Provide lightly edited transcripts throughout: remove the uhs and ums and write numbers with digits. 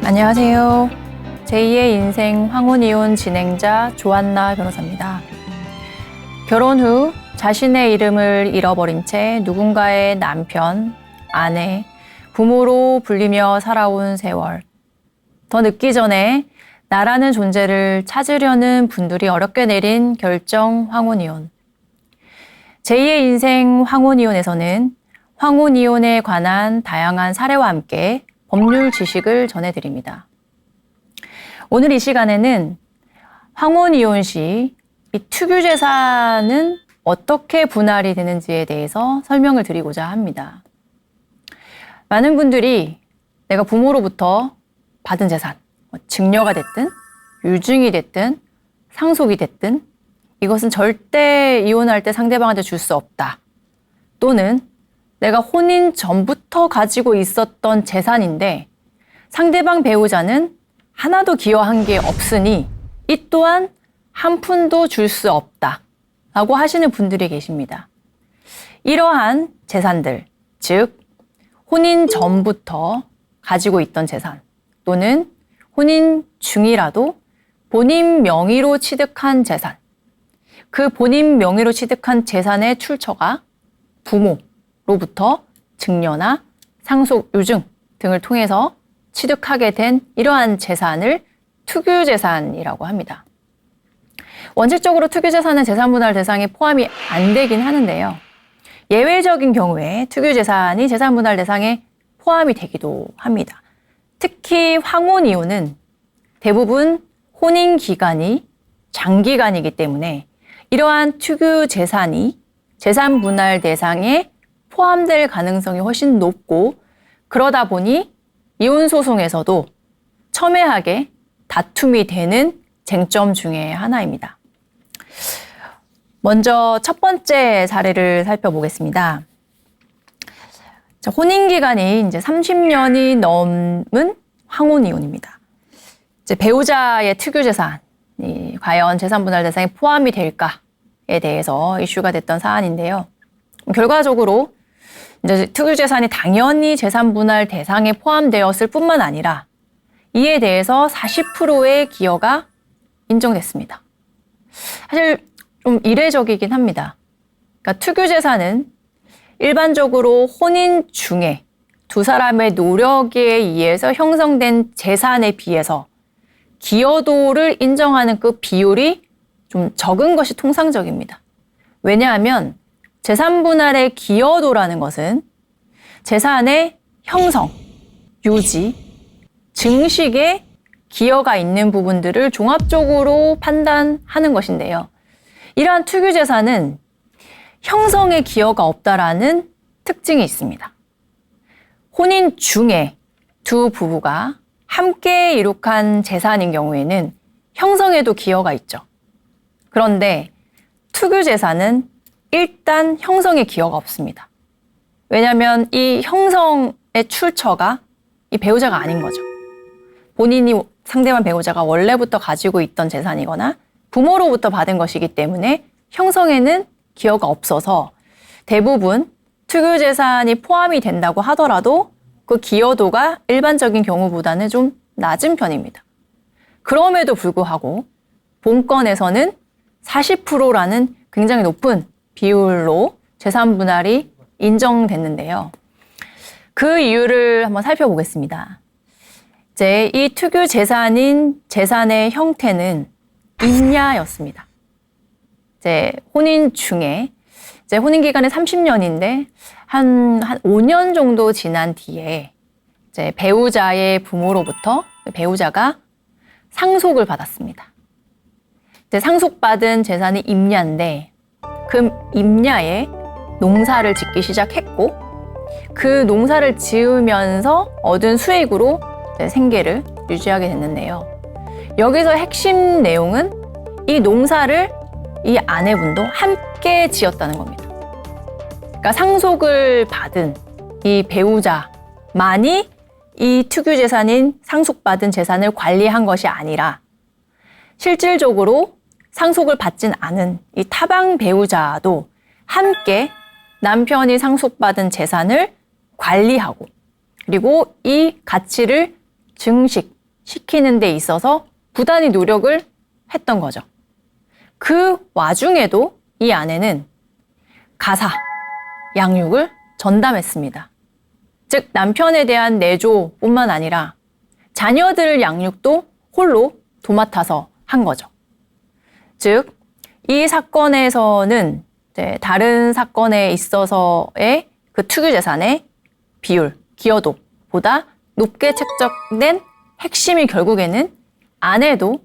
안녕하세요. 제2의 인생 황혼이혼 진행자 조한나 변호사입니다. 결혼 후 자신의 이름을 잃어버린 채 누군가의 남편, 아내, 부모로 불리며 살아온 세월. 더 늦기 전에 나라는 존재를 찾으려는 분들이 어렵게 내린 결정 황혼이혼. 제2의 인생 황혼이혼에서는 황혼이혼에 관한 다양한 사례와 함께 법률 지식을 전해드립니다. 오늘 이 시간에는 황혼이혼 시 이 특유재산은 어떻게 분할이 되는지에 대해서 설명을 드리고자 합니다. 많은 분들이 내가 부모로부터 받은 재산, 증여가 됐든 유증이 됐든 상속이 됐든 이것은 절대 이혼할 때 상대방한테 줄 수 없다. 또는 내가 혼인 전부터 가지고 있었던 재산인데 상대방 배우자는 하나도 기여한 게 없으니 이 또한 한 푼도 줄 수 없다 라고 하시는 분들이 계십니다. 이러한 재산들, 즉 혼인 전부터 가지고 있던 재산 또는 혼인 중이라도 본인 명의로 취득한 재산, 그 본인 명의로 취득한 재산의 출처가 부모로부터 증여나 상속, 유증 등을 통해서 취득하게 된 이러한 재산을 특유재산이라고 합니다. 원칙적으로 특유재산은 재산분할 대상에 포함이 안 되긴 하는데요. 예외적인 경우에 특유재산이 재산분할 대상에 포함이 되기도 합니다. 특히 황혼이혼은 대부분 혼인 기간이 장기간이기 때문에 이러한 특유재산이 재산분할 대상에 포함될 가능성이 훨씬 높고 그러다 보니 이혼소송에서도 첨예하게 다툼이 되는 쟁점 중에 하나입니다. 먼저 첫 번째 사례를 살펴보겠습니다. 혼인기간이 이제 30년이 넘은 황혼이혼입니다. 이제 배우자의 특유재산이 과연 재산분할 대상에 포함이 될까에 대해서 이슈가 됐던 사안인데요. 결과적으로 이제 특유재산이 당연히 재산분할 대상에 포함되었을 뿐만 아니라 이에 대해서 40%의 기여가 인정됐습니다. 사실 좀 이례적이긴 합니다. 그러니까 특유재산은 일반적으로 혼인 중에 두 사람의 노력에 의해서 형성된 재산에 비해서 기여도를 인정하는 그 비율이 좀 적은 것이 통상적입니다. 왜냐하면 재산분할의 기여도라는 것은 재산의 형성, 유지, 증식에 기여가 있는 부분들을 종합적으로 판단하는 것인데요. 이러한 특유재산은 형성에 기여가 없다라는 특징이 있습니다. 혼인 중에 두 부부가 함께 이룩한 재산인 경우에는 형성에도 기여가 있죠. 그런데 특유재산은 일단 형성에 기여가 없습니다. 왜냐하면 이 형성의 출처가 이 배우자가 아닌 거죠. 본인이 상대방 배우자가 원래부터 가지고 있던 재산이거나 부모로부터 받은 것이기 때문에 형성에는 기여가 없어서 대부분 특유재산이 포함이 된다고 하더라도 그 기여도가 일반적인 경우보다는 좀 낮은 편입니다. 그럼에도 불구하고 본건에서는 40%라는 굉장히 높은 비율로 재산분할이 인정됐는데요. 그 이유를 한번 살펴보겠습니다. 이제 이 특유재산인 재산의 형태는 임야였습니다. 이제 혼인 중에 이제 혼인 기간이 30년인데 한 5년 정도 지난 뒤에 이제 배우자의 부모로부터 배우자가 상속을 받았습니다. 이제 상속받은 재산이 임야인데 그 임야에 농사를 짓기 시작했고 그 농사를 지으면서 얻은 수익으로 생계를 유지하게 됐는데요. 여기서 핵심 내용은 이 농사를 이 아내분도 함께 지었다는 겁니다. 그러니까 상속을 받은 이 배우자만이 이 특유재산인 상속받은 재산을 관리한 것이 아니라 실질적으로 상속을 받진 않은 이 타방 배우자도 함께 남편이 상속받은 재산을 관리하고 그리고 이 가치를 증식, 시키는 데 있어서 부단히 노력을 했던 거죠. 그 와중에도 이 아내는 가사, 양육을 전담했습니다. 즉 남편에 대한 내조뿐만 아니라 자녀들 양육도 홀로 도맡아서 한 거죠. 즉 이 사건에서는 다른 사건에 있어서의 그 투기재산의 비율, 기여도보다 높게 책정된 핵심이 결국에는 아내도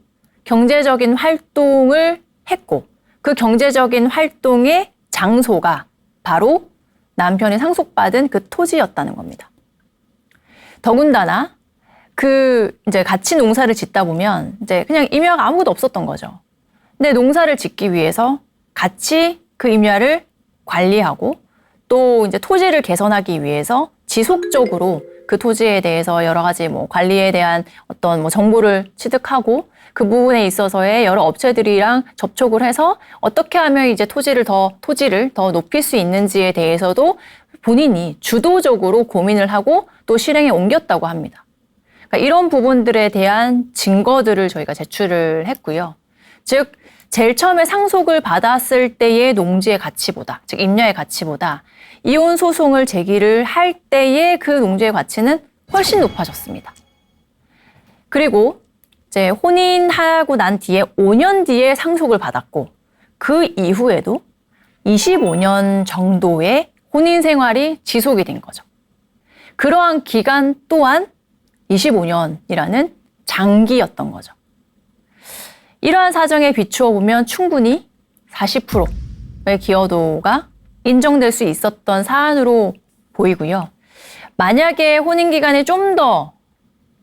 경제적인 활동을 했고 그 경제적인 활동의 장소가 바로 남편이 상속받은 그 토지였다는 겁니다. 더군다나 이제 같이 농사를 짓다 보면 이제 그냥 임야가 아무것도 없었던 거죠. 근데 농사를 짓기 위해서 같이 그 임야를 관리하고 또 이제 토지를 개선하기 위해서 지속적으로 그 토지에 대해서 여러 가지 관리에 대한 어떤 정보를 취득하고 그 부분에 있어서의 여러 업체들이랑 접촉을 해서 어떻게 하면 이제 토지를 더 높일 수 있는지에 대해서도 본인이 주도적으로 고민을 하고 또 실행에 옮겼다고 합니다. 그러니까 이런 부분들에 대한 증거들을 저희가 제출을 했고요. 즉 제일 처음에 상속을 받았을 때의 농지의 가치보다, 즉 임야의 가치보다 이혼 소송을 제기를 할 때의 그 농지의 가치는 훨씬 높아졌습니다. 그리고 이제 혼인하고 난 뒤에 5년 뒤에 상속을 받았고 그 이후에도 25년 정도의 혼인 생활이 지속이 된 거죠. 그러한 기간 또한 25년이라는 장기였던 거죠. 이러한 사정에 비추어 보면 충분히 40%의 기여도가 인정될 수 있었던 사안으로 보이고요. 만약에 혼인 기간이 좀 더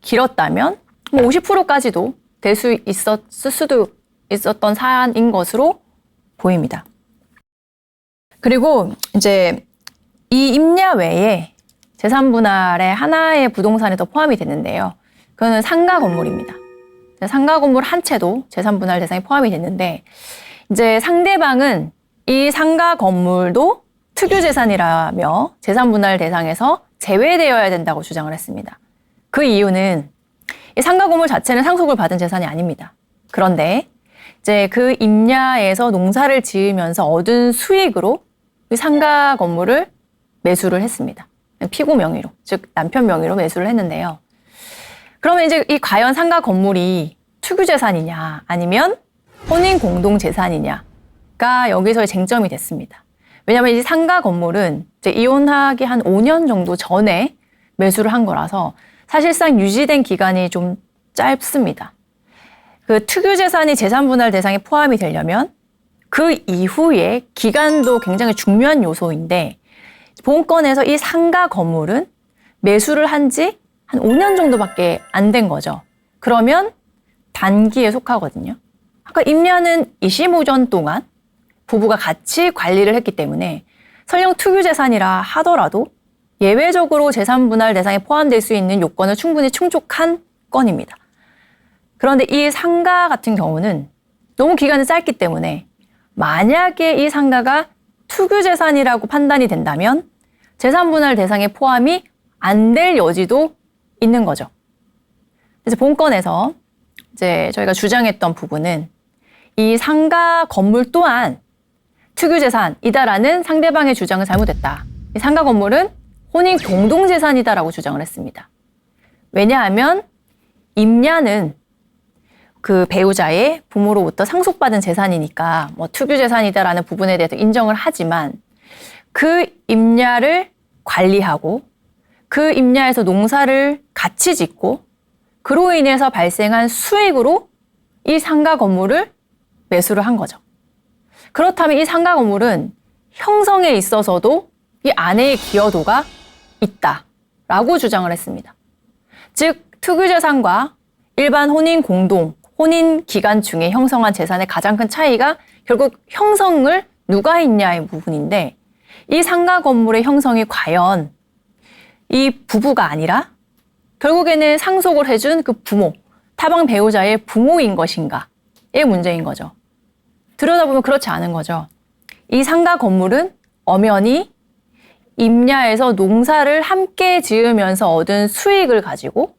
길었다면 50%까지도 될 수 있었을 수도 있었던 사안인 것으로 보입니다. 그리고 이제 이 임야 외에 재산 분할의 하나의 부동산이 더 포함이 됐는데요. 그거는 상가 건물입니다. 상가 건물 한 채도 재산 분할 대상에 포함이 됐는데 이제 상대방은 이 상가 건물도 특유 재산이라며 재산 분할 대상에서 제외되어야 된다고 주장을 했습니다. 그 이유는 이 상가 건물 자체는 상속을 받은 재산이 아닙니다. 그런데 이제 그 임야에서 농사를 지으면서 얻은 수익으로 이 상가 건물을 매수를 했습니다. 피고 명의로, 즉 남편 명의로 매수를 했는데요. 그러면 이제 이 과연 상가 건물이 특유 재산이냐 아니면 혼인 공동 재산이냐가 여기서의 쟁점이 됐습니다. 왜냐하면 이 상가 건물은 이제 이혼하기 한 5년 정도 전에 매수를 한 거라서 사실상 유지된 기간이 좀 짧습니다. 그 특유 재산이 재산 분할 대상에 포함이 되려면 그 이후에 기간도 굉장히 중요한 요소인데 본건에서 이 상가 건물은 매수를 한 지 한 5년 정도밖에 안 된 거죠. 그러면 단기에 속하거든요. 아까 임야는 25년 동안 부부가 같이 관리를 했기 때문에 설령 특유 재산이라 하더라도 예외적으로 재산 분할 대상에 포함될 수 있는 요건을 충분히 충족한 건입니다. 그런데 이 상가 같은 경우는 너무 기간이 짧기 때문에 만약에 이 상가가 특유 재산이라고 판단이 된다면 재산 분할 대상에 포함이 안 될 여지도 있는 거죠. 그래서 본건에서 이제 저희가 주장했던 부분은 이 상가 건물 또한 특유 재산이다라는 상대방의 주장을 잘못했다. 이 상가 건물은 혼인 공동 재산이다라고 주장을 했습니다. 왜냐하면 임야는 그 배우자의 부모로부터 상속받은 재산이니까 특유 재산이다라는 부분에 대해서 인정을 하지만 그 임야를 관리하고 그 임야에서 농사를 같이 짓고 그로 인해서 발생한 수익으로 이 상가 건물을 매수를 한 거죠. 그렇다면 이 상가 건물은 형성에 있어서도 이 아내의 기여도가 있다라고 주장을 했습니다. 즉 특유 재산과 일반 혼인 기간 중에 형성한 재산의 가장 큰 차이가 결국 형성을 누가 했냐의 부분인데 이 상가 건물의 형성이 과연 이 부부가 아니라 결국에는 상속을 해준 그 부모, 타방 배우자의 부모인 것인가의 문제인 거죠. 들여다보면 그렇지 않은 거죠. 이 상가 건물은 엄연히 임야에서 농사를 함께 지으면서 얻은 수익을 가지고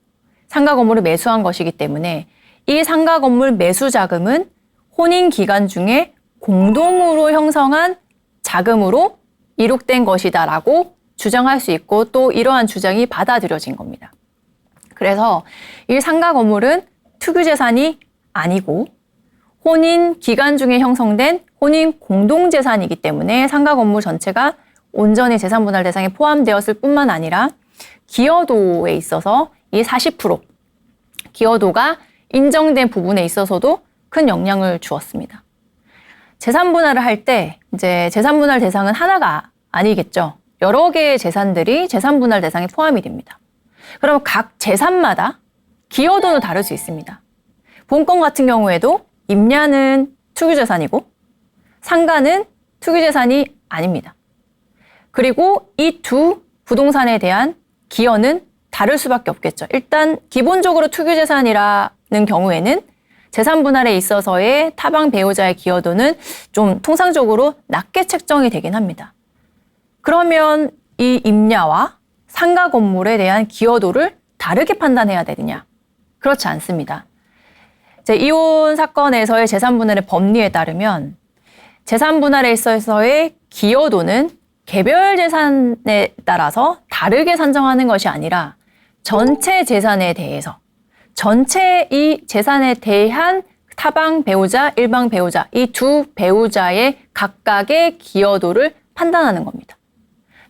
상가 건물을 매수한 것이기 때문에 이 상가 건물 매수 자금은 혼인 기간 중에 공동으로 형성한 자금으로 이룩된 것이다라고 주장할 수 있고 또 이러한 주장이 받아들여진 겁니다. 그래서 이 상가 건물은 투기재산이 아니고 혼인 기간 중에 형성된 혼인 공동재산이기 때문에 상가 건물 전체가 온전히 재산분할 대상에 포함되었을 뿐만 아니라 기여도에 있어서 이 40% 기여도가 인정된 부분에 있어서도 큰 영향을 주었습니다. 재산분할을 할 때 이제 재산분할 대상은 하나가 아니겠죠. 여러 개의 재산들이 재산분할 대상에 포함이 됩니다. 그럼 각 재산마다 기여도는 다를 수 있습니다. 본건 같은 경우에도 임야는 투기재산이고 상가는 투기재산이 아닙니다. 그리고 이 두 부동산에 대한 기여는 다를 수밖에 없겠죠. 일단 기본적으로 투기재산이라는 경우에는 재산분할에 있어서의 타방 배우자의 기여도는 좀 통상적으로 낮게 책정이 되긴 합니다. 그러면 이 임야와 상가 건물에 대한 기여도를 다르게 판단해야 되느냐? 그렇지 않습니다. 이혼 사건에서의 재산분할의 법리에 따르면 재산분할에 있어서의 기여도는 개별 재산에 따라서 다르게 산정하는 것이 아니라 전체 재산에 대해서 전체 이 재산에 대한 타방 배우자, 일방 배우자 이 두 배우자의 각각의 기여도를 판단하는 겁니다.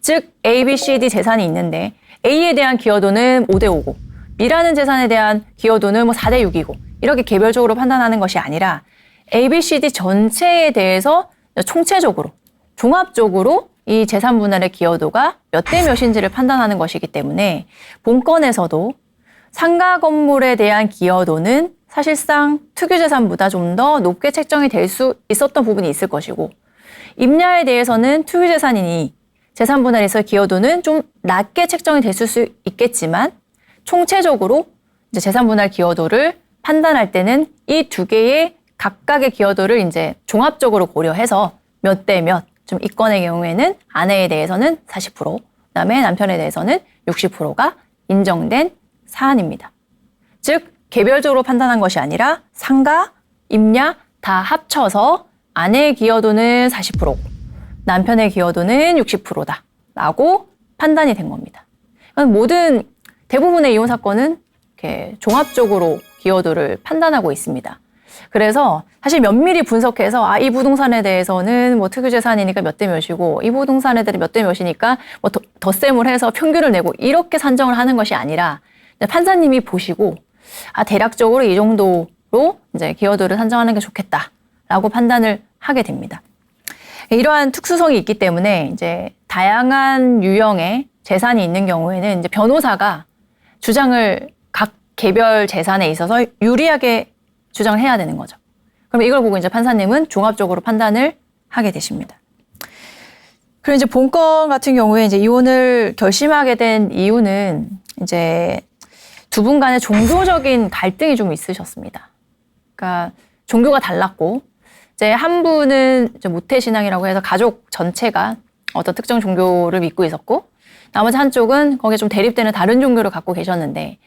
즉 A, B, C, D 재산이 있는데 A에 대한 기여도는 5대 5고 B라는 재산에 대한 기여도는 4대 6이고 이렇게 개별적으로 판단하는 것이 아니라 A, B, C, D 전체에 대해서 총체적으로 종합적으로 이 재산분할의 기여도가 몇 대 몇인지를 판단하는 것이기 때문에 본건에서도 상가 건물에 대한 기여도는 사실상 투기재산보다 좀 더 높게 책정이 될 수 있었던 부분이 있을 것이고 임야에 대해서는 투기재산이니 재산분할에서 기여도는 좀 낮게 책정이 됐을 수 있겠지만 총체적으로 이제 재산분할 기여도를 판단할 때는 이 두 개의 각각의 기여도를 이제 종합적으로 고려해서 몇 대 몇, 좀 이 건의 경우에는 아내에 대해서는 40%, 그다음에 남편에 대해서는 60%가 인정된 사안입니다. 즉 개별적으로 판단한 것이 아니라 상가, 임야 다 합쳐서 아내의 기여도는 40%고 남편의 기여도는 60%다라고 판단이 된 겁니다. 모든 대부분의 이혼 사건은 이렇게 종합적으로 기여도를 판단하고 있습니다. 그래서 사실 면밀히 분석해서 이 부동산에 대해서는 뭐 특유재산이니까 몇 대 몇이고 이 부동산에 대해 몇 대 몇이니까 뭐 덧셈을 해서 평균을 내고 이렇게 산정을 하는 것이 아니라 판사님이 보시고 대략적으로 이 정도로 이제 기여도를 산정하는 게 좋겠다라고 판단을 하게 됩니다. 이러한 특수성이 있기 때문에 이제 다양한 유형의 재산이 있는 경우에는 이제 변호사가 주장을 각 개별 재산에 있어서 유리하게 주장을 해야 되는 거죠. 그럼 이걸 보고 이제 판사님은 종합적으로 판단을 하게 되십니다. 그리고 이제 본건 같은 경우에 이제 이혼을 결심하게 된 이유는 이제 두 분 간의 종교적인 갈등이 좀 있으셨습니다. 그러니까 종교가 달랐고 이제 한 분은 이제 모태신앙이라고 해서 가족 전체가 어떤 특정 종교를 믿고 있었고 나머지 한쪽은 거기에 좀 대립되는 다른 종교를 갖고 계셨는데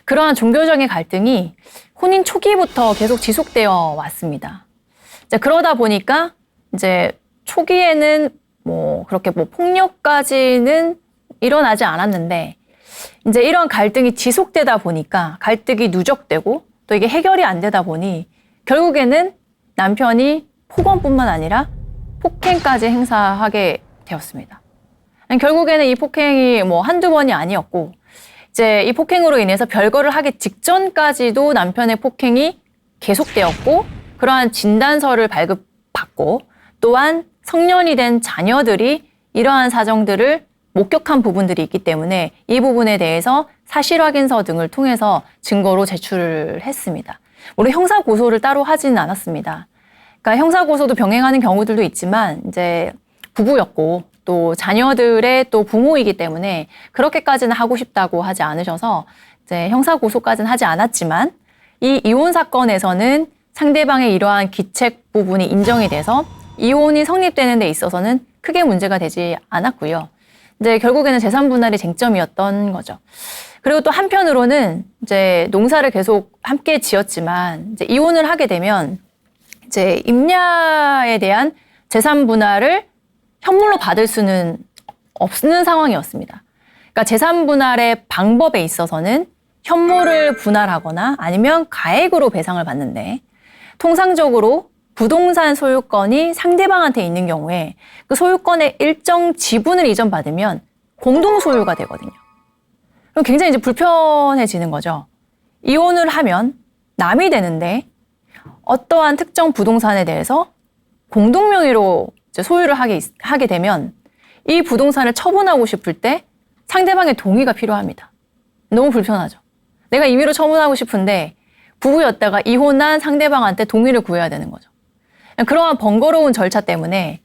그러한 종교적인 갈등이 혼인 초기부터 계속 지속되어 왔습니다. 이제 그러다 보니까 이제 초기에는 뭐 그렇게 뭐 폭력까지는 일어나지 않았는데 이제 이런 갈등이 지속되다 보니까 갈등이 누적되고 또 이게 해결이 안 되다 보니 결국에는 남편이 폭언뿐만 아니라 폭행까지 행사하게 되었습니다. 결국에는 이 폭행이 뭐 한두 번이 아니었고 이제 이 폭행으로 인해서 별거를 하기 직전까지도 남편의 폭행이 계속되었고 그러한 진단서를 발급받고 또한 성년이 된 자녀들이 이러한 사정들을 목격한 부분들이 있기 때문에 이 부분에 대해서 사실확인서 등을 통해서 증거로 제출을 했습니다. 물론 형사 고소를 따로 하지는 않았습니다. 그러니까 형사 고소도 병행하는 경우들도 있지만 이제 부부였고 또 자녀들의 또 부모이기 때문에 그렇게까지는 하고 싶다고 하지 않으셔서 이제 형사 고소까지는 하지 않았지만 이 이혼 사건에서는 상대방의 이러한 기책 부분이 인정이 돼서 이혼이 성립되는 데 있어서는 크게 문제가 되지 않았고요. 이제 결국에는 재산 분할이 쟁점이었던 거죠. 그리고 또 한편으로는 이제 농사를 계속 함께 지었지만 이제 이혼을 하게 되면 이제 임야에 대한 재산 분할을 현물로 받을 수는 없는 상황이었습니다. 그러니까 재산 분할의 방법에 있어서는 현물을 분할하거나 아니면 가액으로 배상을 받는데 통상적으로 부동산 소유권이 상대방한테 있는 경우에 그 소유권의 일정 지분을 이전받으면 공동 소유가 되거든요. 그럼 굉장히 이제 불편해지는 거죠. 이혼을 하면 남이 되는데 어떠한 특정 부동산에 대해서 공동 명의로 이제 소유를 하게 되면 이 부동산을 처분하고 싶을 때 상대방의 동의가 필요합니다. 너무 불편하죠. 내가 임의로 처분하고 싶은데 부부였다가 이혼한 상대방한테 동의를 구해야 되는 거죠. 그러한 번거로운 절차 때문에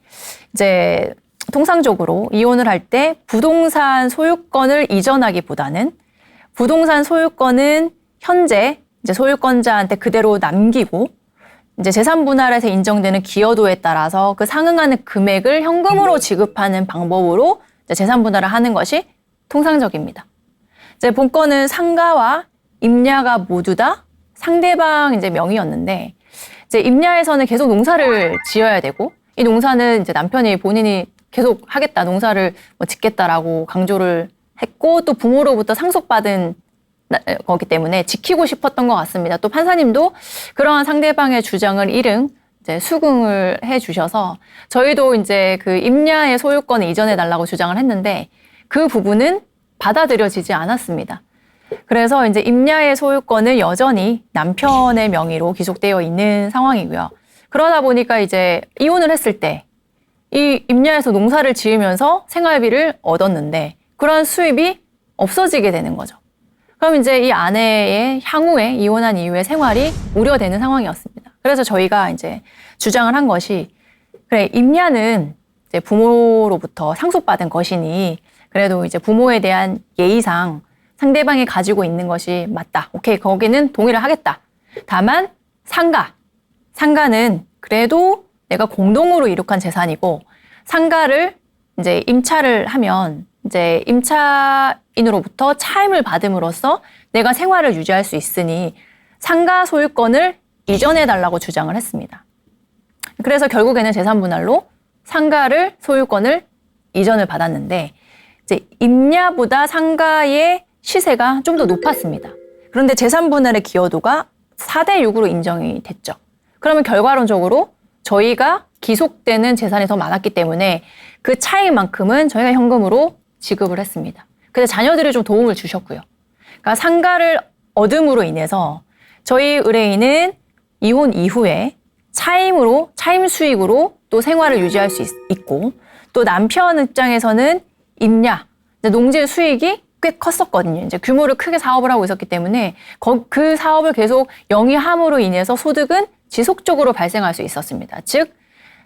이제 통상적으로 이혼을 할 때 부동산 소유권을 이전하기보다는 부동산 소유권은 현재 이제 소유권자한테 그대로 남기고 이제 재산 분할에서 인정되는 기여도에 따라서 그 상응하는 금액을 현금으로 지급하는 방법으로 이제 재산 분할을 하는 것이 통상적입니다. 이제 본건은 상가와 임야가 모두 다 상대방 이제 명의였는데 이제 임야에서는 계속 농사를 지어야 되고 이 농사는 이제 남편이 본인이 계속 하겠다, 농사를 뭐 짓겠다라고 강조를 했고 또 부모로부터 상속받은 거기 때문에 지키고 싶었던 것 같습니다. 또 판사님도 그러한 상대방의 주장을 일응 이제 수긍을 해 주셔서 저희도 이제 그 임야의 소유권을 이전해 달라고 주장을 했는데 그 부분은 받아들여지지 않았습니다. 그래서 이제 임야의 소유권은 여전히 남편의 명의로 기록되어 있는 상황이고요. 그러다 보니까 이제 이혼을 했을 때 이 임야에서 농사를 지으면서 생활비를 얻었는데 그러한 수입이 없어지게 되는 거죠. 그럼 이제 이 아내의 향후에 이혼한 이후의 생활이 우려되는 상황이었습니다. 그래서 저희가 이제 주장을 한 것이 그래, 임야는 이제 부모로부터 상속받은 것이니 그래도 이제 부모에 대한 예의상 상대방이 가지고 있는 것이 맞다. 오케이, 거기는 동의를 하겠다. 다만 상가는 그래도 내가 공동으로 이룩한 재산이고 상가를 이제 임차를 하면 이제 임차인으로부터 차임을 받음으로써 내가 생활을 유지할 수 있으니 상가 소유권을 이전해 달라고 주장을 했습니다. 그래서 결국에는 재산 분할로 상가를 소유권을 이전을 받았는데 이제 임야보다 상가의 시세가 좀 더 높았습니다. 그런데 재산 분할의 기여도가 4대 6으로 인정이 됐죠. 그러면 결과론적으로 저희가 기속되는 재산이 더 많았기 때문에 그 차이만큼은 저희가 현금으로 지급을 했습니다. 근데 자녀들이 좀 도움을 주셨고요. 그러니까 상가를 얻음으로 인해서 저희 의뢰인은 이혼 이후에 차임 수익으로 또 생활을 유지할 수 있고 또 남편 입장에서는 임야, 농지 수익이 꽤 컸었거든요. 이제 규모를 크게 사업을 하고 있었기 때문에 그 사업을 계속 영위함으로 인해서 소득은 지속적으로 발생할 수 있었습니다. 즉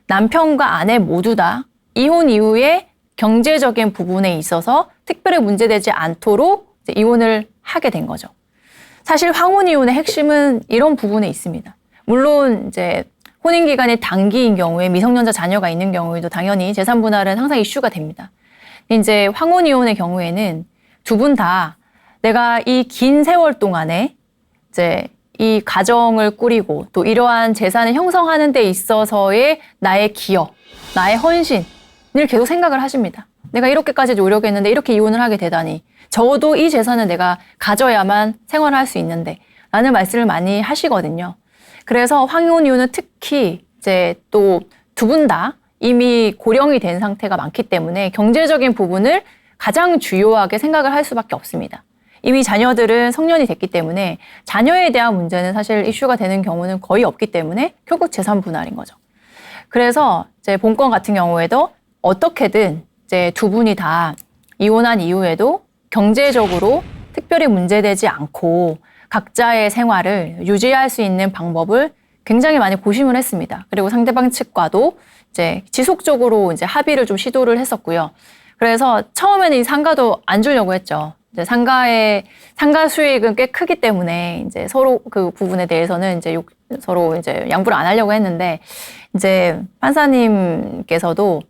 남편과 아내 모두 다 이혼 이후에 경제적인 부분에 있어서 특별히 문제되지 않도록 이제 이혼을 하게 된 거죠. 사실 황혼 이혼의 핵심은 이런 부분에 있습니다. 물론 이제 혼인 기간이 단기인 경우에 미성년자 자녀가 있는 경우에도 당연히 재산 분할은 항상 이슈가 됩니다. 이제 황혼 이혼의 경우에는 두 분 다 내가 이 긴 세월 동안에 이제 이 가정을 꾸리고 또 이러한 재산을 형성하는 데 있어서의 나의 기여, 나의 헌신을 계속 생각을 하십니다. 내가 이렇게까지 노력했는데 이렇게 이혼을 하게 되다니 적어도 이 재산은 내가 가져야만 생활할 수 있는데 라는 말씀을 많이 하시거든요. 그래서 황혼 이혼은 특히 이제 또 두 분 다 이미 고령이 된 상태가 많기 때문에 경제적인 부분을 가장 주요하게 생각을 할 수밖에 없습니다. 이미 자녀들은 성년이 됐기 때문에 자녀에 대한 문제는 사실 이슈가 되는 경우는 거의 없기 때문에 결국 재산 분할인 거죠. 그래서 이제 본건 같은 경우에도 어떻게든 이제 두 분이 다 이혼한 이후에도 경제적으로 특별히 문제되지 않고 각자의 생활을 유지할 수 있는 방법을 굉장히 많이 고심을 했습니다. 그리고 상대방 측과도 이제 지속적으로 이제 합의를 좀 시도를 했었고요. 그래서 처음에는 이 상가도 안 주려고 했죠. 이제 상가 수익은 꽤 크기 때문에 이제 서로 그 부분에 대해서는 이제 서로 이제 양보를 안 하려고 했는데 이제 판사님께서도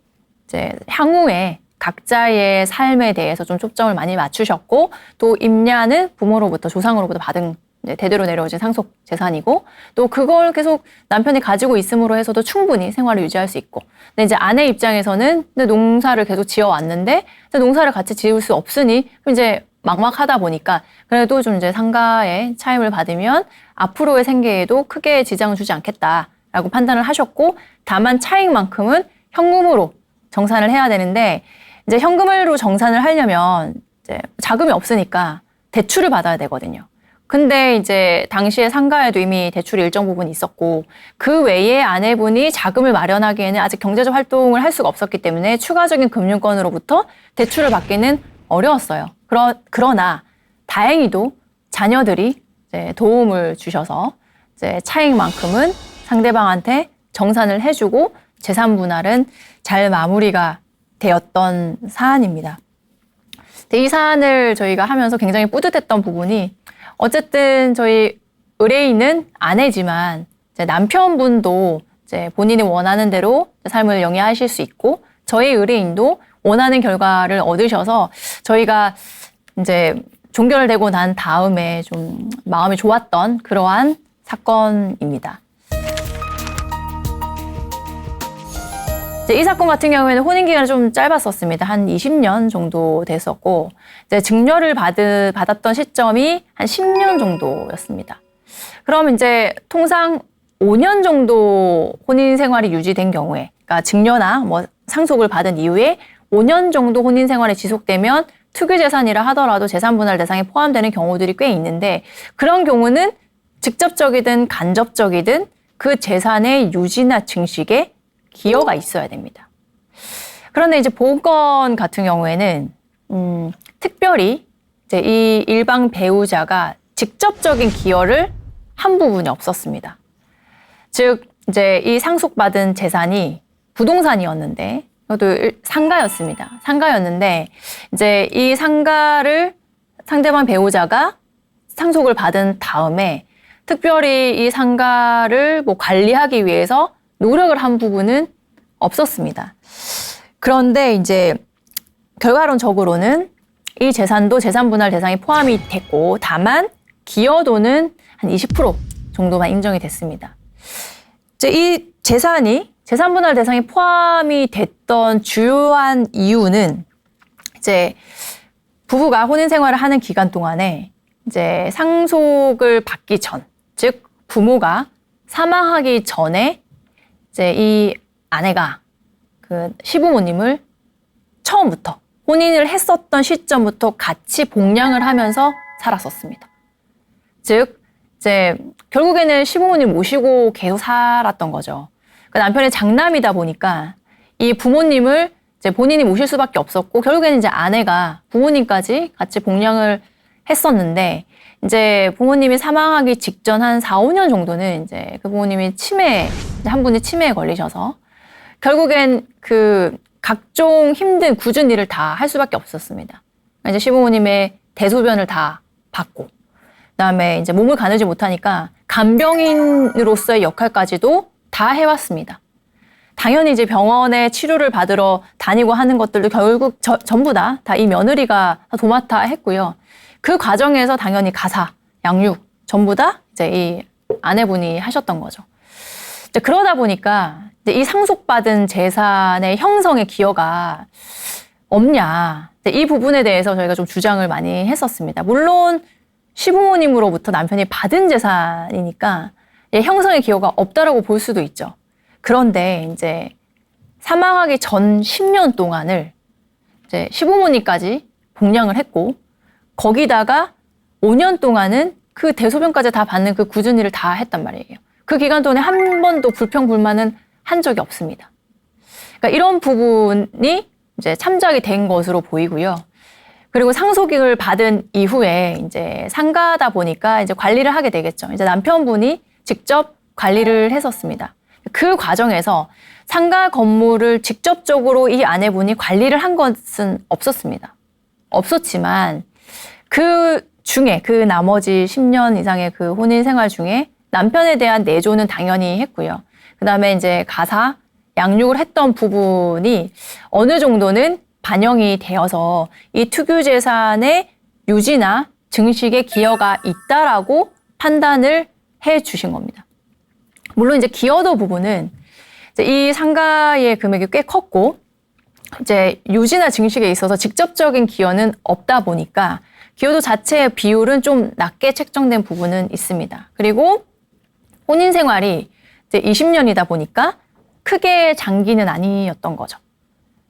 이제 향후에 각자의 삶에 대해서 좀 초점을 많이 맞추셨고 또 임야는 부모로부터 조상으로부터 받은 대대로 내려오신 상속 재산이고 또 그걸 계속 남편이 가지고 있음으로 해서도 충분히 생활을 유지할 수 있고 근데 이제 아내 입장에서는 농사를 계속 지어왔는데 농사를 같이 지을 수 없으니 이제 막막하다 보니까 그래도 좀 이제 상가의 차임을 받으면 앞으로의 생계에도 크게 지장을 주지 않겠다라고 판단을 하셨고 다만 차익만큼은 현금으로 정산을 해야 되는데 이제 현금으로 정산을 하려면 이제 자금이 없으니까 대출을 받아야 되거든요. 근데 이제 당시에 상가에도 이미 대출이 일정 부분 있었고 그 외에 아내분이 자금을 마련하기에는 아직 경제적 활동을 할 수가 없었기 때문에 추가적인 금융권으로부터 대출을 받기는 어려웠어요. 그러나 다행히도 자녀들이 이제 도움을 주셔서 이제 차익만큼은 상대방한테 정산을 해주고 재산 분할은 잘 마무리가 되었던 사안입니다. 이 사안을 저희가 하면서 굉장히 뿌듯했던 부분이 어쨌든 저희 의뢰인은 아내지만 이제 남편분도 이제 본인이 원하는 대로 삶을 영위하실 수 있고 저희 의뢰인도 원하는 결과를 얻으셔서 저희가 이제 종결되고 난 다음에 좀 마음이 좋았던 그러한 사건입니다. 이 사건 같은 경우에는 혼인 기간이 좀 짧았었습니다. 한 20년 정도 됐었고 이제 증여를 받았던 시점이 한 10년 정도였습니다. 그럼 이제 통상 5년 정도 혼인 생활이 유지된 경우에, 그러니까 증여나 뭐 상속을 받은 이후에 5년 정도 혼인 생활이 지속되면 특유 재산이라 하더라도 재산 분할 대상에 포함되는 경우들이 꽤 있는데 그런 경우는 직접적이든 간접적이든 그 재산의 유지나 증식에 기여가 있어야 됩니다. 그런데 이제 보건 같은 경우에는 특별히 이제 이 일방 배우자가 직접적인 기여를 한 부분이 없었습니다. 즉 이제 이 상속받은 재산이 부동산이었는데 이것도 상가였습니다. 상가였는데 이제 이 상가를 상대방 배우자가 상속을 받은 다음에 특별히 이 상가를 뭐 관리하기 위해서 노력을 한 부분은 없었습니다. 그런데 이제 결과론적으로는 이 재산도 재산 분할 대상에 포함이 됐고 다만 기여도는 한 20% 정도만 인정이 됐습니다. 이제 이 재산이 재산 분할 대상에 포함이 됐던 주요한 이유는 이제 부부가 혼인 생활을 하는 기간 동안에 이제 상속을 받기 전, 즉 부모가 사망하기 전에 이제 이 아내가 그 시부모님을 처음부터 혼인을 했었던 시점부터 같이 봉양을 하면서 살았었습니다. 즉 이제 결국에는 시부모님 모시고 계속 살았던 거죠. 그 남편의 장남이다 보니까 이 부모님을 이제 본인이 모실 수밖에 없었고 결국에는 이제 아내가 부모님까지 같이 봉양을 했었는데 이제 부모님이 사망하기 직전 한 4, 5년 정도는 이제 그 부모님이 한 분이 치매에 걸리셔서 결국엔 그 각종 힘든 굳은 일을 다 할 수밖에 없었습니다. 이제 시부모님의 대소변을 다 받고 그다음에 이제 몸을 가누지 못하니까 간병인으로서의 역할까지도 다 해왔습니다. 당연히 이제 병원에 치료를 받으러 다니고 하는 것들도 결국 전부 다 이 며느리가 도맡아 했고요. 그 과정에서 당연히 가사, 양육 전부 다 이제 이 아내분이 하셨던 거죠. 이제 그러다 보니까 이제 이 상속받은 재산의 형성에 기여가 없냐. 이 부분에 대해서 저희가 좀 주장을 많이 했었습니다. 물론 시부모님으로부터 남편이 받은 재산이니까 형성의 기여가 없다라고 볼 수도 있죠. 그런데 이제 사망하기 전 10년 동안을 이제 시부모님까지 봉양을 했고 거기다가 5년 동안은 그 대소변까지 다 받는 그 굳은 일을 다 했단 말이에요. 그 기간 동안에 한 번도 불평불만은 한 적이 없습니다. 그러니까 이런 부분이 이제 참작이 된 것으로 보이고요. 그리고 상속을 받은 이후에 이제 상가다 보니까 이제 관리를 하게 되겠죠. 이제 남편분이 직접 관리를 했었습니다. 그 과정에서 상가 건물을 직접적으로 이 아내분이 관리를 한 것은 없었습니다. 없었지만 그 중에 그 나머지 10년 이상의 그 혼인 생활 중에 남편에 대한 내조는 당연히 했고요. 그 다음에 이제 가사, 양육을 했던 부분이 어느 정도는 반영이 되어서 이 특유재산의 유지나 증식에 기여가 있다라고 판단을 해 주신 겁니다. 물론 이제 기여도 부분은 이제 이 상가의 금액이 꽤 컸고 이제 유지나 증식에 있어서 직접적인 기여는 없다 보니까 기여도 자체의 비율은 좀 낮게 책정된 부분은 있습니다. 그리고 혼인 생활이 이제 20년이다 보니까 크게 장기는 아니었던 거죠.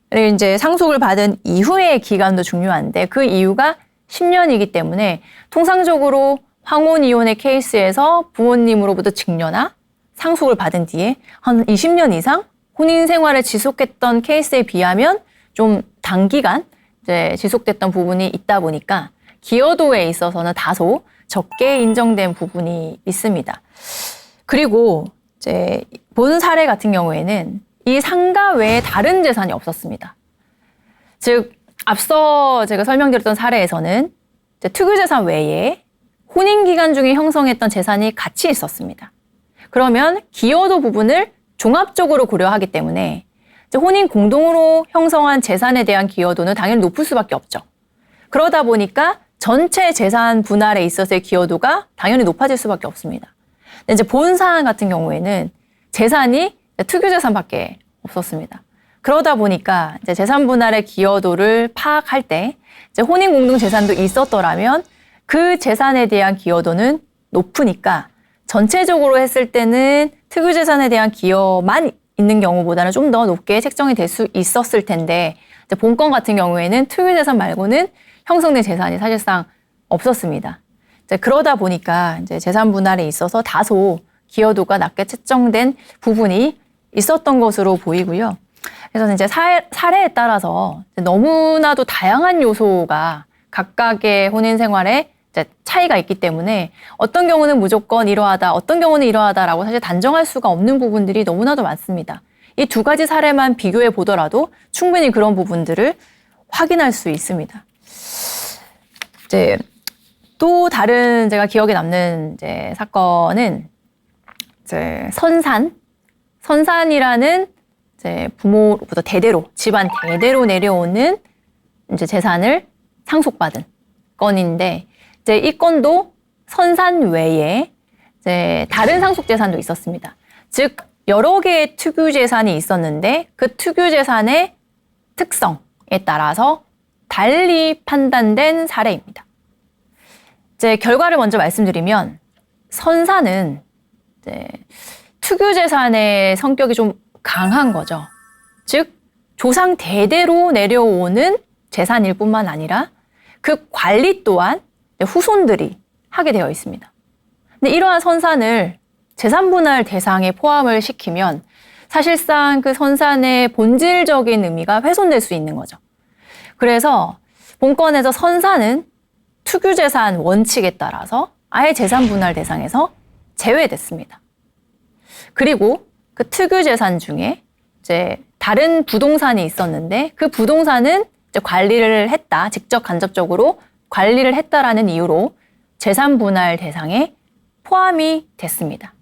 그리고 이제 상속을 받은 이후의 기간도 중요한데 그 이유가 10년이기 때문에 통상적으로 황혼 이혼의 케이스에서 부모님으로부터 증여나 상속을 받은 뒤에 한 20년 이상 혼인 생활을 지속했던 케이스에 비하면 좀 단기간 이제 지속됐던 부분이 있다 보니까 기여도에 있어서는 다소 적게 인정된 부분이 있습니다. 그리고 이제 본 사례 같은 경우에는 이 상가 외에 다른 재산이 없었습니다. 즉 앞서 제가 설명드렸던 사례에서는 이제 특유재산 외에 혼인 기간 중에 형성했던 재산이 같이 있었습니다. 그러면 기여도 부분을 종합적으로 고려하기 때문에 이제 혼인 공동으로 형성한 재산에 대한 기여도는 당연히 높을 수밖에 없죠. 그러다 보니까 전체 재산 분할에 있어서의 기여도가 당연히 높아질 수밖에 없습니다. 근데 이제 본 사안 같은 경우에는 재산이 특유재산밖에 없었습니다. 그러다 보니까 이제 재산 분할의 기여도를 파악할 때 이제 혼인 공동 재산도 있었더라면 그 재산에 대한 기여도는 높으니까 전체적으로 했을 때는 특유재산에 대한 기여만 있는 경우보다는 좀 더 높게 책정이 될 수 있었을 텐데 이제 본건 같은 경우에는 특유재산 말고는 형성된 재산이 사실상 없었습니다. 이제 그러다 보니까 이제 재산 분할에 있어서 다소 기여도가 낮게 책정된 부분이 있었던 것으로 보이고요. 그래서 이제 사례에 따라서 너무나도 다양한 요소가 각각의 혼인 생활에 이제 차이가 있기 때문에 어떤 경우는 무조건 이러하다, 어떤 경우는 이러하다라고 사실 단정할 수가 없는 부분들이 너무나도 많습니다. 이 두 가지 사례만 비교해 보더라도 충분히 그런 부분들을 확인할 수 있습니다. 이제 또 다른 제가 기억에 남는 이제 사건은 이제 선산이라는 이제 부모로부터 대대로 집안 대대로 내려오는 이제 재산을 상속받은 건인데 이제 이 건도 선산 외에 이제 다른 상속 재산도 있었습니다. 즉 여러 개의 특유 재산이 있었는데 그 특유 재산의 특성에 따라서 달리 판단된 사례입니다. 이제 결과를 먼저 말씀드리면 선산은 이제 특유 재산의 성격이 좀 강한 거죠. 즉 조상 대대로 내려오는 재산일 뿐만 아니라 그 관리 또한 후손들이 하게 되어 있습니다. 근데 이러한 선산을 재산 분할 대상에 포함을 시키면 사실상 그 선산의 본질적인 의미가 훼손될 수 있는 거죠. 그래서 본건에서 선산은 특유재산 원칙에 따라서 아예 재산 분할 대상에서 제외됐습니다. 그리고 그 특유재산 중에 이제 다른 부동산이 있었는데 그 부동산은 이제 관리를 했다, 직접 간접적으로 관리를 했다라는 이유로 재산 분할 대상에 포함이 됐습니다.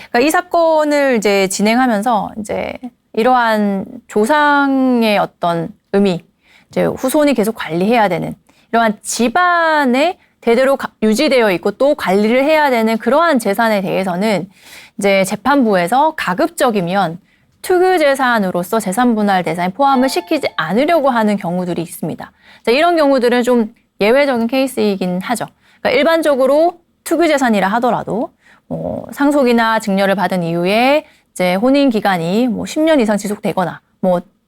그러니까 이 사건을 이제 진행하면서 이제 이러한 조상의 어떤 의미, 이제 후손이 계속 관리해야 되는 이러한 집안에 대대로 유지되어 있고 또 관리를 해야 되는 그러한 재산에 대해서는 이제 재판부에서 가급적이면 특유재산으로서 재산분할 대상에 포함을 시키지 않으려고 하는 경우들이 있습니다. 자, 이런 경우들은 좀 예외적인 케이스이긴 하죠. 그러니까 일반적으로 특유재산이라 하더라도 상속이나 증여를 받은 이후에 이제 혼인 기간이 10년 이상 지속되거나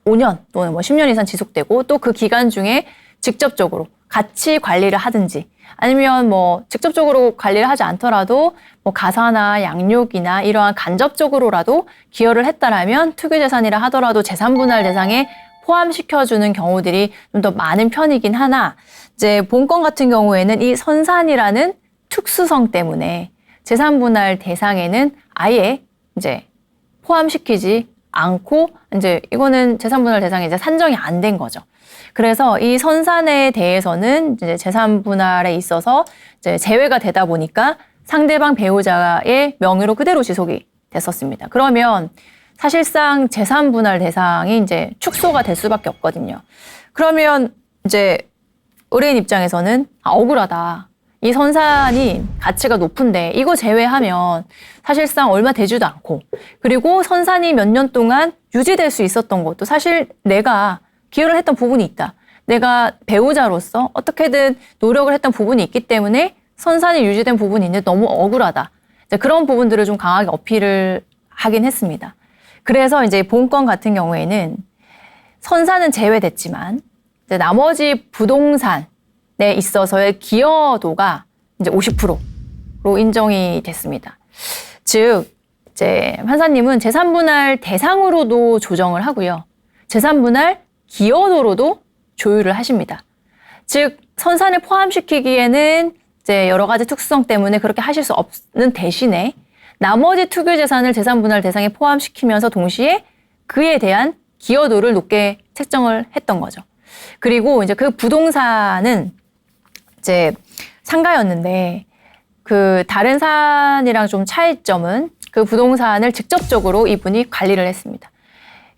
5년 또는 10년 이상 지속되고 또 그 기간 중에 직접적으로 같이 관리를 하든지 아니면 직접적으로 관리를 하지 않더라도 가사나 양육이나 이러한 간접적으로라도 기여를 했다라면 특유재산이라 하더라도 재산분할 대상에 포함시켜주는 경우들이 좀 더 많은 편이긴 하나 이제 본건 같은 경우에는 이 선산이라는 특수성 때문에 재산분할 대상에는 아예 이제 포함시키지 않고 이제 이거는 재산분할 대상에 이제 산정이 안 된 거죠. 그래서 이 선산에 대해서는 이제 재산분할에 있어서 이제 제외가 되다 보니까 상대방 배우자의 명의로 그대로 지속이 됐었습니다. 그러면 사실상 재산분할 대상이 이제 축소가 될 수밖에 없거든요. 그러면 이제 의뢰인 입장에서는 억울하다. 이 선산이 가치가 높은데 이거 제외하면 사실상 얼마 되지도 않고, 그리고 선산이 몇 년 동안 유지될 수 있었던 것도 사실 내가 기여를 했던 부분이 있다. 내가 배우자로서 어떻게든 노력을 했던 부분이 있기 때문에 선산이 유지된 부분이 있는데 너무 억울하다. 이제 그런 부분들을 좀 강하게 어필을 하긴 했습니다. 그래서 이제 본건 같은 경우에는 선산은 제외됐지만 이제 나머지 부동산에 있어서의 기여도가 이제 50%로 인정이 됐습니다. 즉, 이제 판사님은 재산분할 대상으로도 조정을 하고요. 재산분할 기여도로도 조율을 하십니다. 즉, 선산을 포함시키기에는 이제 여러 가지 특수성 때문에 그렇게 하실 수 없는 대신에 나머지 투기재산을 재산분할 대상에 포함시키면서 동시에 그에 대한 기여도를 높게 책정을 했던 거죠. 그리고 이제 그 부동산은 이제 상가였는데 그 다른 산이랑 좀 차이점은 그 부동산을 직접적으로 이분이 관리를 했습니다.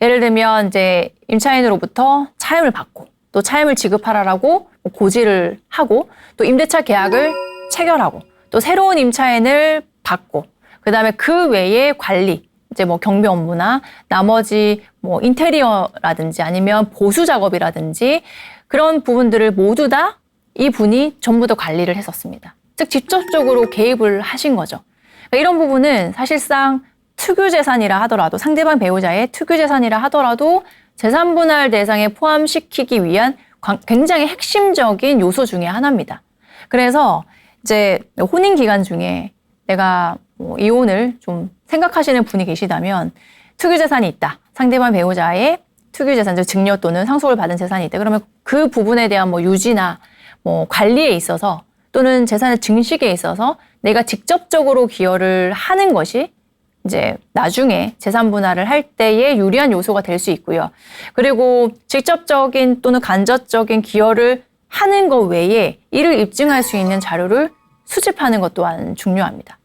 예를 들면 이제 임차인으로부터 차임을 받고 또 차임을 지급하라라고 고지를 하고 또 임대차 계약을 체결하고 또 새로운 임차인을 받고 그다음에 그 외에 관리, 이제 뭐 경비 업무나 나머지 뭐 인테리어라든지 아니면 보수 작업이라든지 그런 부분들을 모두 다 이분이 전부 다 관리를 했었습니다. 즉 직접적으로 개입을 하신 거죠. 그러니까 이런 부분은 사실상 특유재산이라 하더라도 상대방 배우자의 특유재산이라 하더라도 재산분할 대상에 포함시키기 위한 굉장히 핵심적인 요소 중에 하나입니다. 그래서 이제 혼인 기간 중에 내가 뭐 이혼을 좀 생각하시는 분이 계시다면 특유재산이 있다. 상대방 배우자의 특유재산, 즉 증여 또는 상속을 받은 재산이 있다. 그러면 그 부분에 대한 뭐 유지나 뭐 관리에 있어서 또는 재산의 증식에 있어서 내가 직접적으로 기여를 하는 것이 이제 나중에 재산 분할을 할 때의 유리한 요소가 될 수 있고요. 그리고 직접적인 또는 간접적인 기여를 하는 것 외에 이를 입증할 수 있는 자료를 수집하는 것 또한 중요합니다.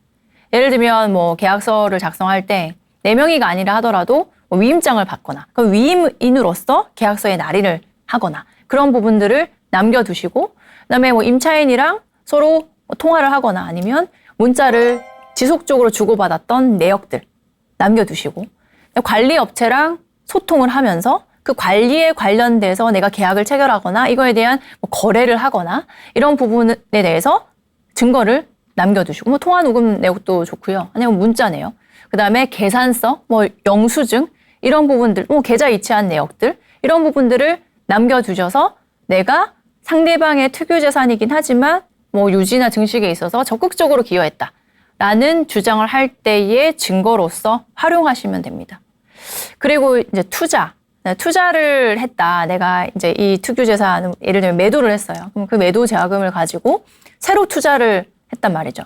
예를 들면 뭐 계약서를 작성할 때 4명이가 아니라 하더라도 뭐 위임장을 받거나 그 위임인으로서 계약서에 날인을 하거나 그런 부분들을 남겨두시고 그다음에 뭐 임차인이랑 서로 통화를 하거나 아니면 문자를 지속적으로 주고받았던 내역들 남겨두시고 관리업체랑 소통을 하면서 그 관리에 관련돼서 내가 계약을 체결하거나 이거에 대한 뭐 거래를 하거나 이런 부분에 대해서 증거를 남겨두시고 뭐 통화 녹음 내역도 좋고요. 아니면 문자네요. 그다음에 계산서, 뭐 영수증 이런 부분들, 뭐 계좌 이체한 내역들 이런 부분들을 남겨두셔서 내가 상대방의 특유재산이긴 하지만 뭐 유지나 증식에 있어서 적극적으로 기여했다라는 주장을 할 때의 증거로서 활용하시면 됩니다. 그리고 이제 투자를 했다. 내가 이제 이 특유재산 예를 들면 매도를 했어요. 그럼 그 매도 자금을 가지고 새로 투자를 했단 말이죠.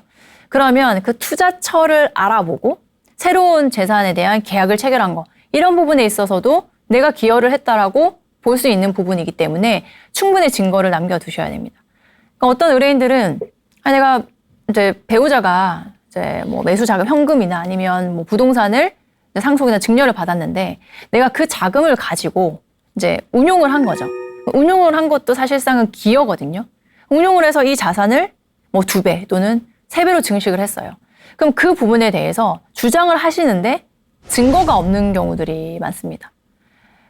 그러면 그 투자처를 알아보고 새로운 재산에 대한 계약을 체결한 거 이런 부분에 있어서도 내가 기여를 했다라고 볼 수 있는 부분이기 때문에 충분히 증거를 남겨두셔야 됩니다. 그러니까 어떤 의뢰인들은 내가 이제 배우자가 이제 뭐 매수 자금 현금이나 아니면 뭐 부동산을 상속이나 증여를 받았는데 내가 그 자금을 가지고 이제 운용을 한 거죠. 운용을 한 것도 사실상은 기여거든요. 운용을 해서 이 자산을 뭐 2배 또는 3배로 증식을 했어요. 그럼 그 부분에 대해서 주장을 하시는데 증거가 없는 경우들이 많습니다.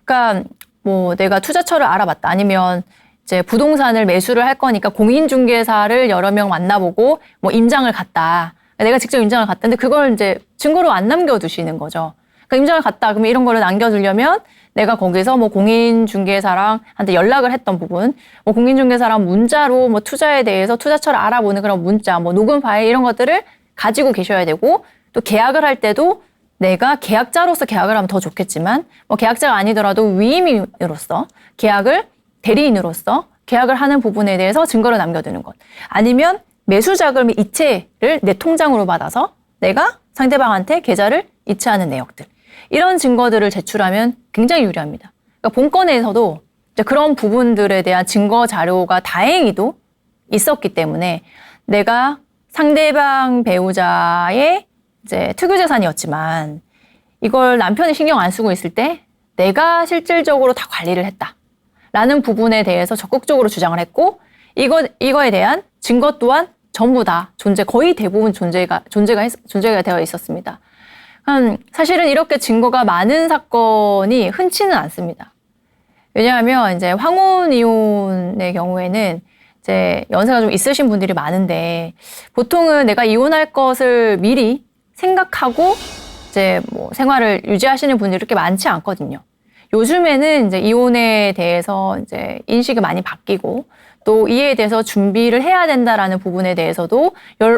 그러니까 뭐 내가 투자처를 알아봤다. 아니면 이제 부동산을 매수를 할 거니까 공인중개사를 여러 명 만나보고 뭐 임장을 갔다. 내가 직접 임장을 갔다는데 그걸 이제 증거로 안 남겨두시는 거죠. 그러니까 임장을 갔다. 그러면 이런 거를 남겨두려면 내가 거기서 뭐 공인중개사랑 한테 연락을 했던 부분, 뭐 공인중개사랑 문자로 뭐 투자에 대해서 투자처를 알아보는 그런 문자, 뭐 녹음 파일 이런 것들을 가지고 계셔야 되고 또 계약을 할 때도 내가 계약자로서 계약을 하면 더 좋겠지만 뭐 계약자가 아니더라도 위임인으로서 계약을 대리인으로서 계약을 하는 부분에 대해서 증거를 남겨두는 것. 아니면 매수자금의 이체를 내 통장으로 받아서 내가 상대방한테 계좌를 이체하는 내역들. 이런 증거들을 제출하면 굉장히 유리합니다. 그러니까 본건에서도 이제 그런 부분들에 대한 증거 자료가 다행히도 있었기 때문에 내가 상대방 배우자의 이제 특유재산이었지만 이걸 남편이 신경 안 쓰고 있을 때 내가 실질적으로 다 관리를 했다. 라는 부분에 대해서 적극적으로 주장을 했고, 이거에 대한 증거 또한 전부 다 거의 대부분 존재가 되어 있었습니다. 사실은 이렇게 증거가 많은 사건이 흔치는 않습니다. 왜냐하면 이제 황혼 이혼의 경우에는 이제 연세가 좀 있으신 분들이 많은데, 보통은 내가 이혼할 것을 미리 생각하고 이제 뭐 생활을 유지하시는 분들이 그렇게 많지 않거든요. 요즘에는 이제 이혼에 대해서 이제 인식이 많이 바뀌고, 또 이에 대해서 준비를 해야 된다라는 부분에 대해서도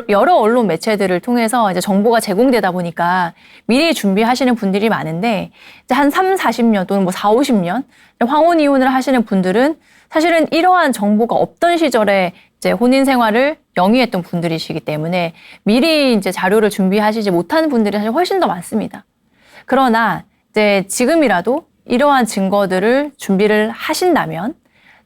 여러 언론 매체들을 통해서 이제 정보가 제공되다 보니까 미리 준비하시는 분들이 많은데, 이제 한 3, 40년 또는 뭐 4, 50년 황혼 이혼을 하시는 분들은 사실은 이러한 정보가 없던 시절에 이제 혼인 생활을 영위했던 분들이시기 때문에 미리 이제 자료를 준비하시지 못하는 분들이 사실 훨씬 더 많습니다. 그러나 이제 지금이라도 이러한 증거들을 준비를 하신다면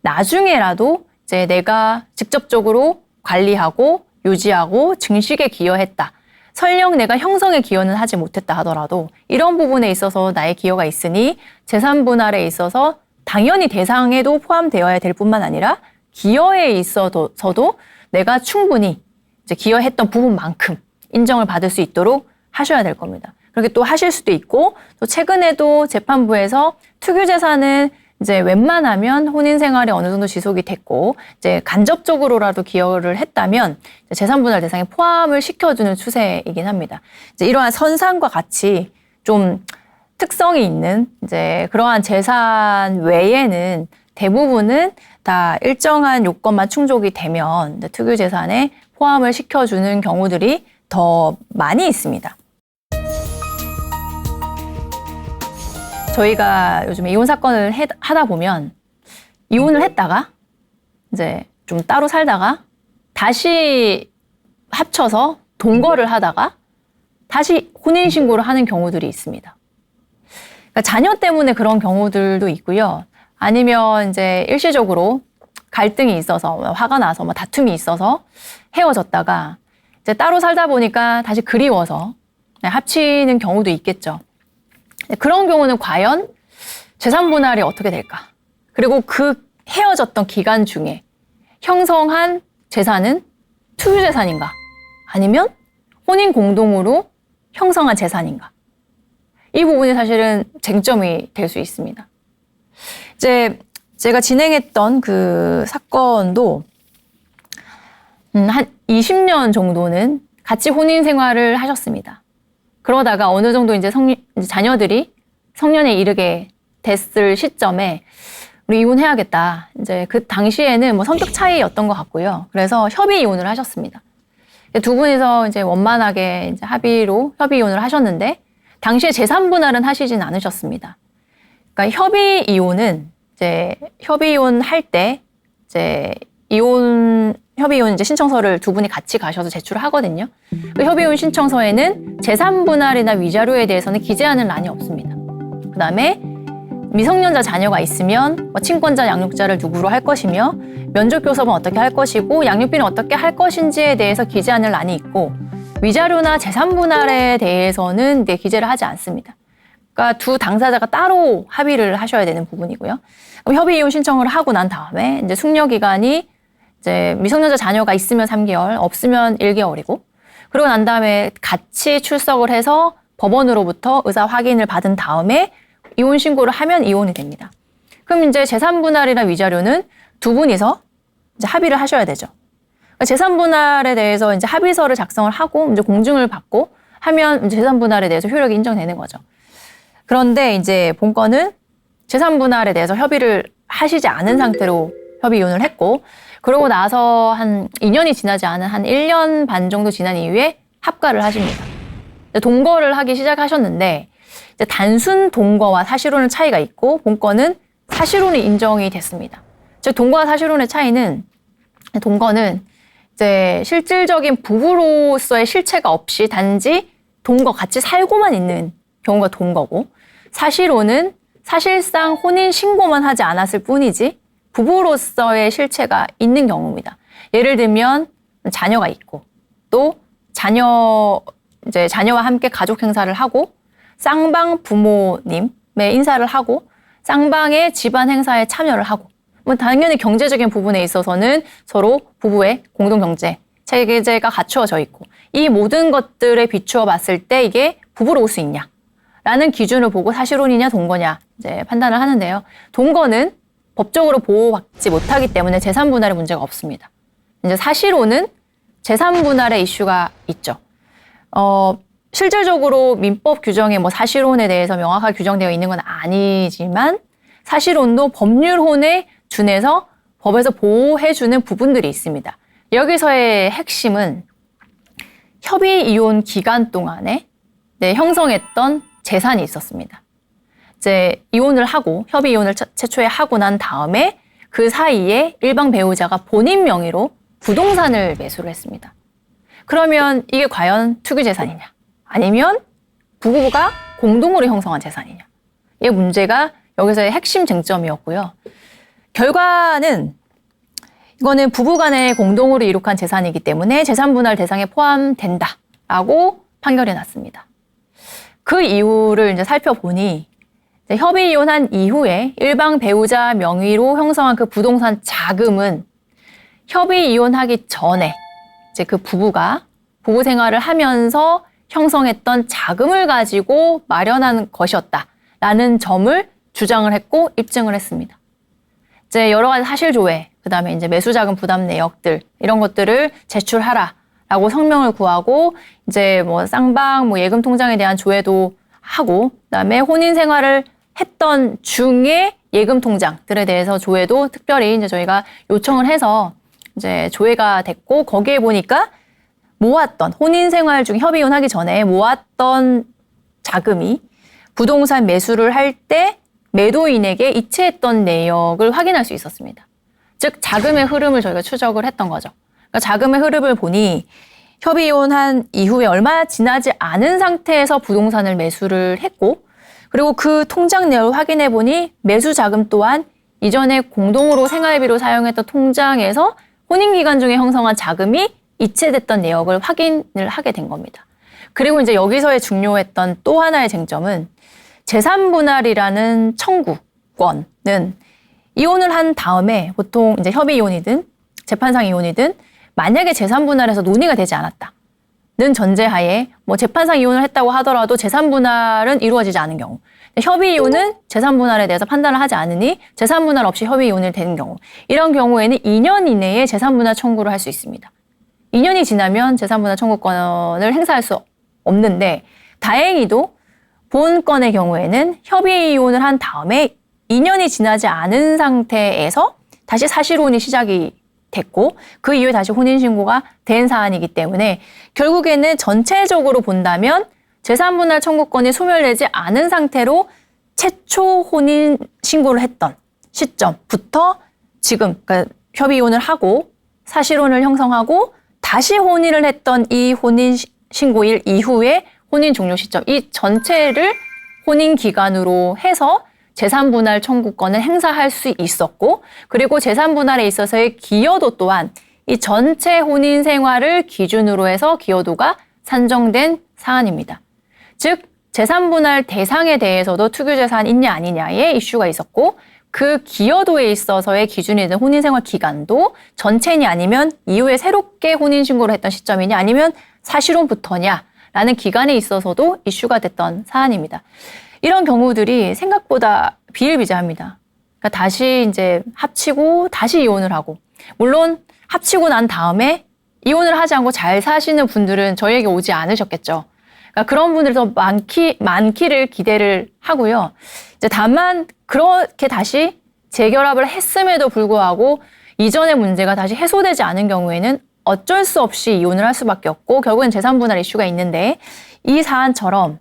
나중에라도 이제 내가 직접적으로 관리하고 유지하고 증식에 기여했다. 설령 내가 형성에 기여는 하지 못했다 하더라도 이런 부분에 있어서 나의 기여가 있으니 재산 분할에 있어서 당연히 대상에도 포함되어야 될 뿐만 아니라 기여에 있어서도 내가 충분히 이제 기여했던 부분만큼 인정을 받을 수 있도록 하셔야 될 겁니다. 그렇게 또 하실 수도 있고, 또 최근에도 재판부에서 특유재산은 이제 웬만하면 혼인 생활이 어느 정도 지속이 됐고, 이제 간접적으로라도 기여를 했다면 재산분할 대상에 포함을 시켜주는 추세이긴 합니다. 이제 이러한 선상과 같이 좀 특성이 있는 이제 그러한 재산 외에는 대부분은 다 일정한 요건만 충족이 되면 특유재산에 포함을 시켜주는 경우들이 더 많이 있습니다. 저희가 요즘에 이혼 사건을 하다 보면 이혼을 했다가 이제 좀 따로 살다가 다시 합쳐서 동거를 하다가 다시 혼인신고를 하는 경우들이 있습니다. 그러니까 자녀 때문에 그런 경우들도 있고요. 아니면 이제 일시적으로 갈등이 있어서 화가 나서 뭐 다툼이 있어서 헤어졌다가 이제 따로 살다 보니까 다시 그리워서 합치는 경우도 있겠죠. 그런 경우는 과연 재산 분할이 어떻게 될까? 그리고 그 헤어졌던 기간 중에 형성한 재산은 투유 재산인가? 아니면 혼인 공동으로 형성한 재산인가? 이 부분이 사실은 쟁점이 될 수 있습니다. 이제 제가 진행했던 그 사건도 한 20년 정도는 같이 혼인 생활을 하셨습니다. 그러다가 어느 정도 이제 자녀들이 성년에 이르게 됐을 시점에 우리 이혼해야겠다. 이제 그 당시에는 뭐 성격 차이였던 것 같고요. 그래서 협의 이혼을 하셨습니다. 두 분이서 이제 원만하게 이제 합의로 협의 이혼을 하셨는데 당시에 재산 분할은 하시진 않으셨습니다. 그러니까 협의 이혼은 이제 협의 이혼 할 때 이제 협의 이혼 이제 신청서를 두 분이 같이 가셔서 제출을 하거든요. 그 협의 이혼 신청서에는 재산 분할이나 위자료에 대해서는 기재하는 란이 없습니다. 그다음에 미성년자 자녀가 있으면 뭐 친권자, 양육자를 누구로 할 것이며 면접 교섭은 어떻게 할 것이고 양육비는 어떻게 할 것인지에 대해서 기재하는 란이 있고 위자료나 재산 분할에 대해서는 기재를 하지 않습니다. 그러니까 두 당사자가 따로 합의를 하셔야 되는 부분이고요. 협의 이혼 신청을 하고 난 다음에 이제 숙려 기간이 이제 미성년자 자녀가 있으면 3개월, 없으면 1개월이고, 그러고 난 다음에 같이 출석을 해서 법원으로부터 의사 확인을 받은 다음에 이혼 신고를 하면 이혼이 됩니다. 그럼 이제 재산 분할이나 위자료는 두 분이서 이제 합의를 하셔야 되죠. 그러니까 재산 분할에 대해서 이제 합의서를 작성을 하고 이제 공증을 받고 하면 이제 재산 분할에 대해서 효력이 인정되는 거죠. 그런데 이제 본건은 재산 분할에 대해서 협의를 하시지 않은 상태로 협의 이혼을 했고, 그러고 나서 한 2년이 지나지 않은 한 1년 반 정도 지난 이후에 합가를 하십니다. 동거를 하기 시작하셨는데 이제 단순 동거와 사실혼의 차이가 있고 본건은 사실혼이 인정이 됐습니다. 즉 동거와 사실혼의 차이는 동거는 이제 실질적인 부부로서의 실체가 없이 단지 동거 같이 살고만 있는 경우가 동거고, 사실혼은 사실상 혼인 신고만 하지 않았을 뿐이지 부부로서의 실체가 있는 경우입니다. 예를 들면 자녀가 있고 또 자녀와 함께 가족 행사를 하고 쌍방 부모님의 인사를 하고 쌍방의 집안 행사에 참여를 하고 뭐 당연히 경제적인 부분에 있어서는 서로 부부의 공동 경제 체제가 갖추어져 있고 이 모든 것들에 비추어 봤을 때 이게 부부로 올 수 있냐? 라는 기준을 보고 사실혼이냐 동거냐 이제 판단을 하는데요. 동거는 법적으로 보호받지 못하기 때문에 재산 분할에 문제가 없습니다. 이제 사실혼은 재산 분할의 이슈가 있죠. 실질적으로 민법 규정에 뭐 사실혼에 대해서 명확하게 규정되어 있는 건 아니지만 사실혼도 법률혼에 준해서 법에서 보호해주는 부분들이 있습니다. 여기서의 핵심은 협의 이혼 기간 동안에 형성했던 재산이 있었습니다. 이제 이혼을 하고 협의 이혼을 최초에 하고 난 다음에 그 사이에 일방 배우자가 본인 명의로 부동산을 매수를 했습니다. 그러면 이게 과연 투기 재산이냐? 아니면 부부가 공동으로 형성한 재산이냐? 이 문제가 여기서의 핵심 쟁점이었고요. 결과는 이거는 부부간에 공동으로 이룩한 재산이기 때문에 재산 분할 대상에 포함된다라고 판결이 났습니다. 그 이유를 이제 살펴보니 이제 협의 이혼한 이후에 일방 배우자 명의로 형성한 그 부동산 자금은 협의 이혼하기 전에 이제 그 부부가 부부 생활을 하면서 형성했던 자금을 가지고 마련한 것이었다라는 점을 주장을 했고 입증을 했습니다. 이제 여러 가지 사실 조회, 그다음에 이제 매수 자금 부담 내역들 이런 것들을 제출하라라고 성명을 구하고 이제 뭐 쌍방 뭐 예금 통장에 대한 조회도 하고 그다음에 혼인 생활을 했던 중에 예금 통장들에 대해서 조회도 특별히 이제 저희가 요청을 해서 이제 조회가 됐고 거기에 보니까 모았던 혼인 생활 중 협의 이혼하기 전에 모았던 자금이 부동산 매수를 할 때 매도인에게 이체했던 내역을 확인할 수 있었습니다. 즉 자금의 흐름을 저희가 추적을 했던 거죠. 그러니까 자금의 흐름을 보니 협의 이혼한 이후에 얼마 지나지 않은 상태에서 부동산을 매수를 했고 그리고 그 통장 내역을 확인해 보니 매수 자금 또한 이전에 공동으로 생활비로 사용했던 통장에서 혼인 기간 중에 형성한 자금이 이체됐던 내역을 확인을 하게 된 겁니다. 그리고 이제 여기서의 중요했던 또 하나의 쟁점은 재산 분할이라는 청구권은 이혼을 한 다음에 보통 이제 협의 이혼이든 재판상 이혼이든 만약에 재산 분할에서 논의가 되지 않았다는 전제하에 뭐 재판상 이혼을 했다고 하더라도 재산 분할은 이루어지지 않은 경우 협의 이혼은 재산 분할에 대해서 판단을 하지 않으니 재산 분할 없이 협의 이혼이 되는 경우 이런 경우에는 2년 이내에 재산 분할 청구를 할 수 있습니다. 2년이 지나면 재산 분할 청구권을 행사할 수 없는데 다행히도 본 건의 경우에는 협의 이혼을 한 다음에 2년이 지나지 않은 상태에서 다시 사실혼이 시작이 됐고 그 이후에 다시 혼인신고가 된 사안이기 때문에 결국에는 전체적으로 본다면 재산분할 청구권이 소멸되지 않은 상태로 최초 혼인신고를 했던 시점부터 지금 그러니까 협의 이혼을 하고 사실혼을 형성하고 다시 혼인을 했던 이 혼인신고일 이후에 혼인 종료 시점 이 전체를 혼인 기간으로 해서 재산분할 청구권을 행사할 수 있었고 그리고 재산분할에 있어서의 기여도 또한 이 전체 혼인 생활을 기준으로 해서 기여도가 산정된 사안입니다. 즉 재산분할 대상에 대해서도 투기재산 있냐 아니냐의 이슈가 있었고 그 기여도에 있어서의 기준이 된 혼인생활 기간도 전체냐 아니면 이후에 새롭게 혼인신고를 했던 시점이냐 아니면 사실혼부터냐라는 기간에 있어서도 이슈가 됐던 사안입니다. 이런 경우들이 생각보다 비일비재합니다. 그러니까 다시 이제 합치고 다시 이혼을 하고 물론 합치고 난 다음에 이혼을 하지 않고 잘 사시는 분들은 저희에게 오지 않으셨겠죠. 그러니까 그런 분들이 더 많기를 기대를 하고요. 이제 다만 그렇게 다시 재결합을 했음에도 불구하고 이전의 문제가 다시 해소되지 않은 경우에는 어쩔 수 없이 이혼을 할 수밖에 없고 결국엔 재산분할 이슈가 있는데 이 사안처럼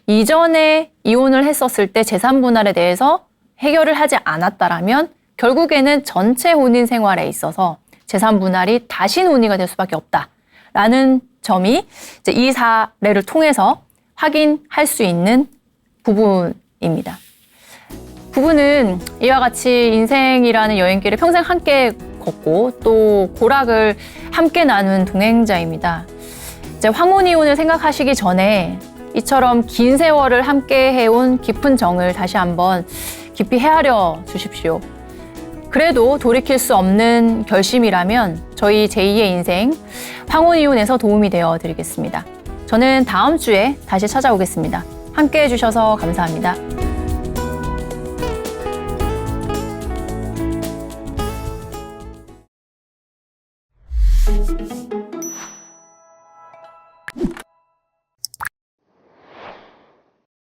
이전에 이혼을 했었을 때 재산분할에 대해서 해결을 하지 않았다라면 결국에는 전체 혼인 생활에 있어서 재산분할이 다시 논의가 될 수밖에 없다라는 점이 이제 이 사례를 통해서 확인할 수 있는 부분입니다. 부부는 이와 같이 인생이라는 여행길을 평생 함께 걷고 또 고락을 함께 나눈 동행자입니다. 이제 황혼이혼을 생각하시기 전에 이처럼 긴 세월을 함께 해온 깊은 정을 다시 한번 깊이 헤아려 주십시오. 그래도 돌이킬 수 없는 결심이라면 저희 제2의 인생 황혼이혼에서 도움이 되어 드리겠습니다. 저는 다음 주에 다시 찾아오겠습니다. 함께 해주셔서 감사합니다.